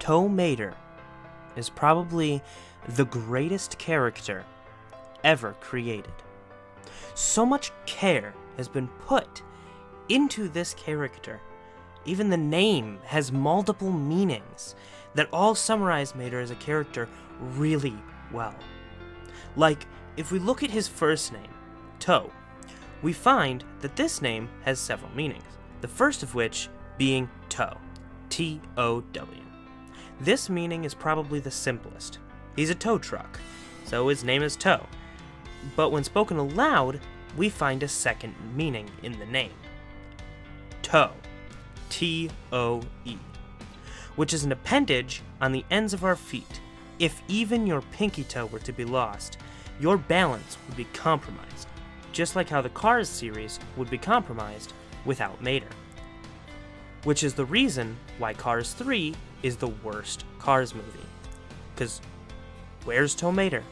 Tow Mater is probably the greatest character ever created. So much care has been put into this character. Even the name has multiple meanings that all summarize Mater as a character really well. Like, if we look at his first name, Tow, we find that this name has several meanings, the first of which being tow, T-O-W. This meaning is probably the simplest. He's a tow truck, so his name is Tow. But when spoken aloud, we find a second meaning in the name. Toe, T-O-E, which is an appendage on the ends of our feet. If even your pinky toe were to be lost, your balance would be compromised, just like how the Cars series would be compromised without Mater. Which is the reason why Cars 3 is the worst Cars movie. Because where's Tow Mater?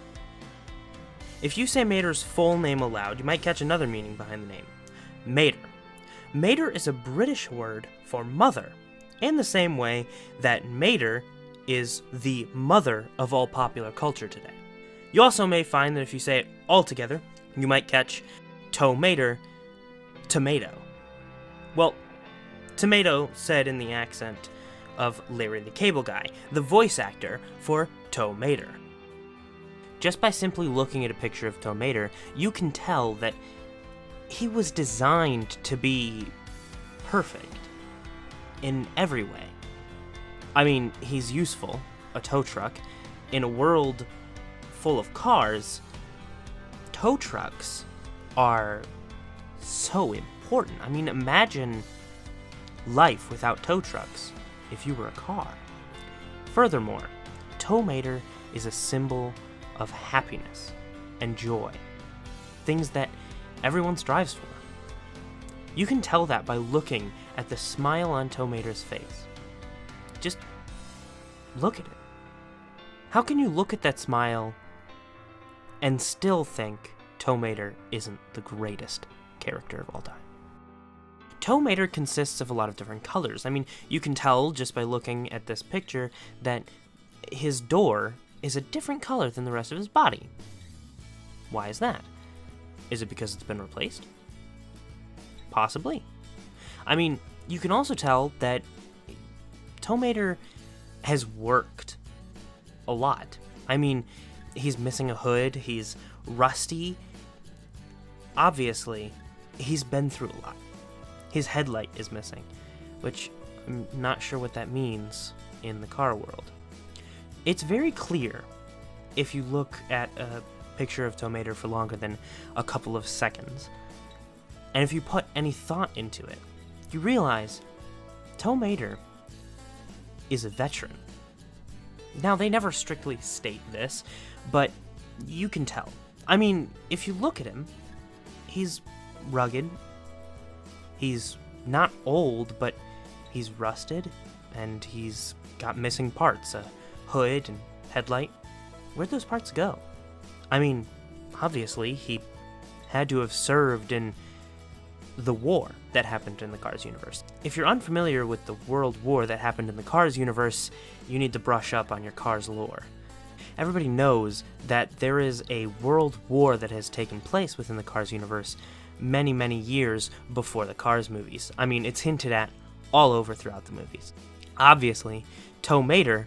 If you say Mater's full name aloud, you might catch another meaning behind the name. Mater. Mater is a British word for mother, in the same way that Mater is the mother of all popular culture today. You also may find that if you say it all together, you might catch Tow Mater, tomato. Well, tomato said in the accent of Larry the Cable Guy, the voice actor for Tow Mater. Just by simply looking at a picture of Tow Mater, you can tell that he was designed to be perfect in every way. I mean, he's useful, a tow truck. In a world full of cars, tow trucks are so important. I mean, imagine life without tow trucks if you were a car. Furthermore, Tow Mater is a symbol of happiness and joy, things that everyone strives for. You can tell that by looking at the smile on Tow Mater's face. Just look at it. How can you look at that smile and still think Tow Mater isn't the greatest character of all time? Tow Mater consists of a lot of different colors. I mean, you can tell just by looking at this picture that his door is a different color than the rest of his body. Why is that? Is it because it's been replaced? Possibly. I mean, you can also tell that Tow Mater has worked a lot. I mean, he's missing a hood, he's rusty. Obviously, he's been through a lot. His headlight is missing, which I'm not sure what that means in the car world. It's very clear if you look at a picture of Tow Mater for longer than a couple of seconds. And if you put any thought into it, you realize Tow Mater is a veteran. Now, they never strictly state this, but you can tell. I mean, if you look at him, he's rugged. He's not old, but he's rusted, and he's got missing parts, a hood and headlight. Where'd those parts go? I mean, obviously, he had to have served in the war that happened in the Cars universe. If you're unfamiliar with the World War that happened in the Cars universe, you need to brush up on your Cars lore. Everybody knows that there is a world war that has taken place within the Cars universe many, many years before the Cars movies. I mean, it's hinted at all over throughout the movies. Obviously, Tow Mater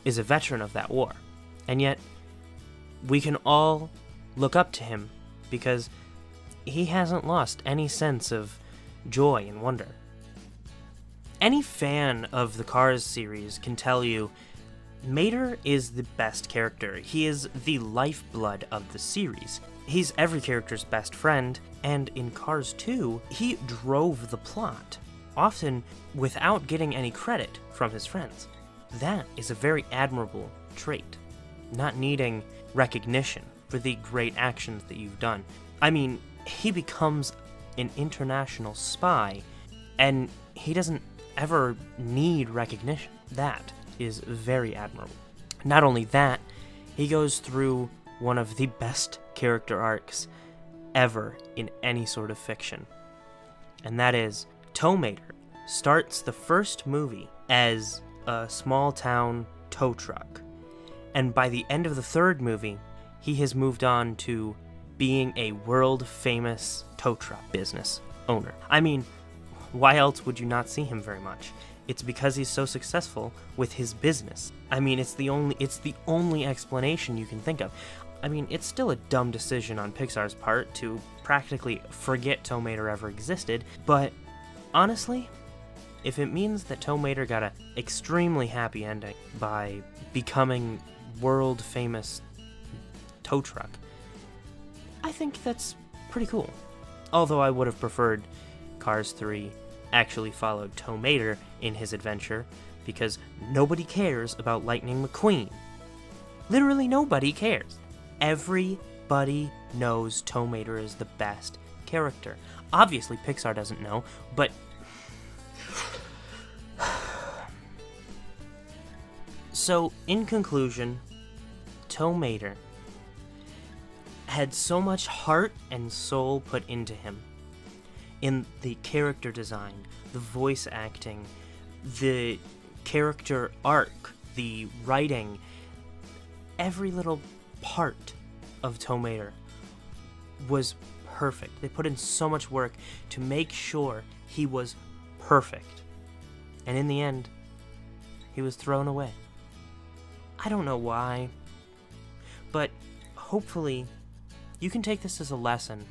is a veteran of that war, and yet we can all look up to him because he hasn't lost any sense of joy and wonder. Any fan of the Cars series can tell you Mater is the best character. He is the lifeblood of the series. He's every character's best friend, and in Cars 2, he drove the plot, often without getting any credit from his friends. That is a very admirable trait, not needing recognition for the great actions that you've done. I mean, he becomes an international spy, and he doesn't ever need recognition. That is very admirable. Not only that, he goes through one of the best character arcs ever in any sort of fiction. And that is, Tow Mater starts the first movie as a small-town tow truck. And by the end of the third movie, he has moved on to being a world-famous tow truck business owner. I mean, why else would you not see him very much? It's because he's so successful with his business. I mean, it's the only explanation you can think of. I mean, it's still a dumb decision on Pixar's part to practically forget Tow Mater ever existed, but honestly, if it means that Tow Mater got an extremely happy ending by becoming world-famous tow truck, I think that's pretty cool. Although I would have preferred Cars 3 actually followed Tow Mater in his adventure, because nobody cares about Lightning McQueen. Literally nobody cares. Everybody knows Tow Mater is the best character. Obviously, Pixar doesn't know, but... So, in conclusion, Tow Mater had so much heart and soul put into him. In the character design, the voice acting, the character arc, the writing, every little part of Tow Mater was perfect. They put in so much work to make sure he was perfect. And in the end, he was thrown away. I don't know why, but hopefully you can take this as a lesson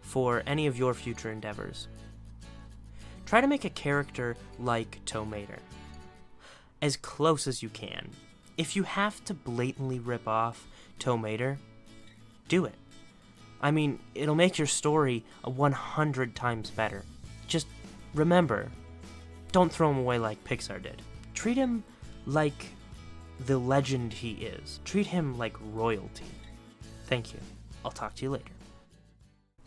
for any of your future endeavors. Try to make a character like Tow Mater, as close as you can. If you have to blatantly rip off Tow Mater, do it. I mean, it'll make your story 100 times better. Just remember, don't throw him away like Pixar did. Treat him like the legend he is. Treat him like royalty. Thank you. I'll talk to you later.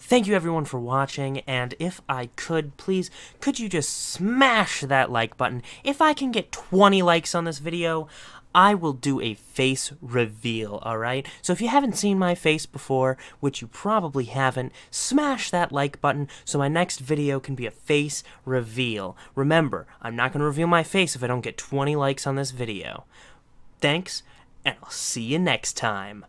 Thank you everyone for watching, and if I could, please, could you just smash that like button? If I can get 20 likes on this video, I will do a face reveal, alright? So if you haven't seen my face before, which you probably haven't, smash that like button so my next video can be a face reveal. Remember, I'm not going to reveal my face if I don't get 20 likes on this video. Thanks, and I'll see you next time.